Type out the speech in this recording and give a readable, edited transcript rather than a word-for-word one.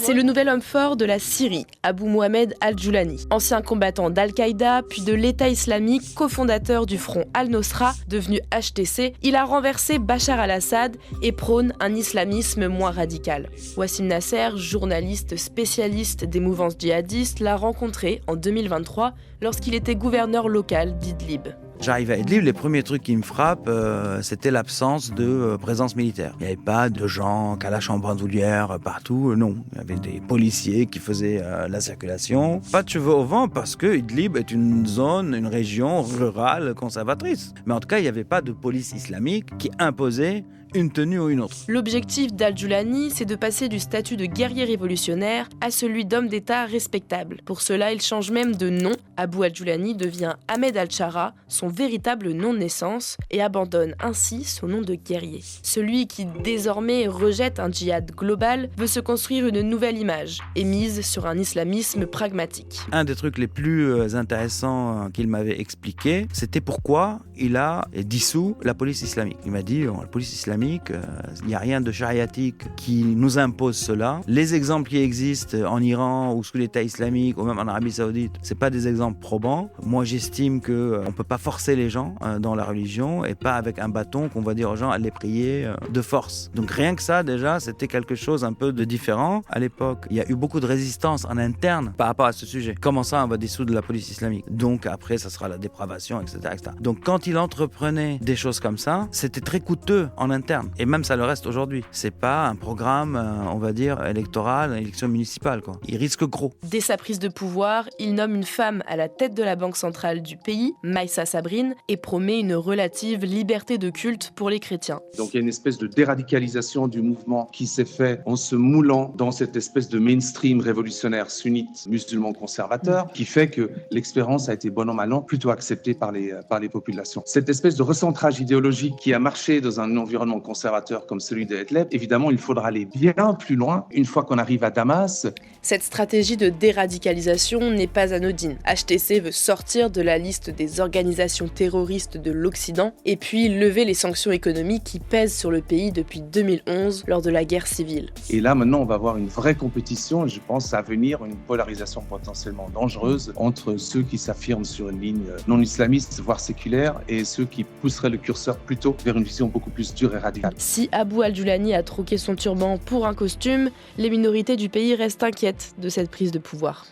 C'est le nouvel homme fort de la Syrie, Abou Mohamed al-Joulani. Ancien combattant d'Al-Qaïda, puis de l'État islamique, cofondateur du front Al-Nosra, devenu HTC, il a renversé Bachar al-Assad et prône un islamisme moins radical. Wassim Nasser, journaliste spécialiste des mouvances djihadistes, l'a rencontré en 2023 lorsqu'il était gouverneur local d'Idlib. J'arrive à Idlib, les premiers trucs qui me frappent, c'était l'absence de présence militaire. Il n'y avait pas de gens calaches en bandoulière partout, non. Il y avait des policiers qui faisaient la circulation. Pas de cheveux au vent parce que Idlib est une zone, une région rurale conservatrice. Mais en tout cas, il n'y avait pas de police islamique qui imposait une tenue ou une autre. L'objectif d'al-Joulani, c'est de passer du statut de guerrier révolutionnaire à celui d'homme d'État respectable. Pour cela, il change même de nom. Abou al-Joulani devient Ahmed al-Chara, son véritable nom de naissance, et abandonne ainsi son nom de guerrier. Celui qui, désormais, rejette un djihad global, veut se construire une nouvelle image et mise sur un islamisme pragmatique. Un des trucs les plus intéressants qu'il m'avait expliqué, c'était pourquoi il a dissous la police islamique. Il m'a dit, la police islamique, il n'y a rien de chariatique qui nous impose cela. Les exemples qui existent en Iran ou sous l'État islamique ou même en Arabie Saoudite, c'est pas des exemples probants. Moi, j'estime qu'on peut pas forcer les gens dans la religion et pas avec un bâton qu'on va dire aux gens allez prier de force. Donc rien que ça, déjà, c'était quelque chose un peu de différent. À l'époque, il y a eu beaucoup de résistance en interne par rapport à ce sujet. Comment ça, on va dissoudre la police islamique? Donc après, ça sera la dépravation, etc., etc. Donc quand il entreprenait des choses comme ça, c'était très coûteux en interne. Et même ça le reste aujourd'hui. C'est pas un programme, on va dire, électoral, élection municipale, quoi. Il risque gros. Dès sa prise de pouvoir, il nomme une femme à la tête de la banque centrale du pays, Maïssa Sabrine, et promet une relative liberté de culte pour les chrétiens. Donc il y a une espèce de déradicalisation du mouvement qui s'est fait en se moulant dans cette espèce de mainstream révolutionnaire sunnite musulman conservateur qui fait que l'expérience a été bon an mal an plutôt acceptée par les populations. Cette espèce de recentrage idéologique qui a marché dans un environnement conservateur comme celui de Idlib, évidemment, il faudra aller bien plus loin une fois qu'on arrive à Damas. Cette stratégie de déradicalisation n'est pas anodine. HTC veut sortir de la liste des organisations terroristes de l'Occident et puis lever les sanctions économiques qui pèsent sur le pays depuis 2011 lors de la guerre civile. Et là, maintenant, on va avoir une vraie compétition et je pense à venir une polarisation potentiellement dangereuse entre ceux qui s'affirment sur une ligne non islamiste, voire séculaire, et ceux qui pousseraient le curseur plutôt vers une vision beaucoup plus dure et radicale. Si Abou al-Joulani a troqué son turban pour un costume, les minorités du pays restent inquiètes de cette prise de pouvoir.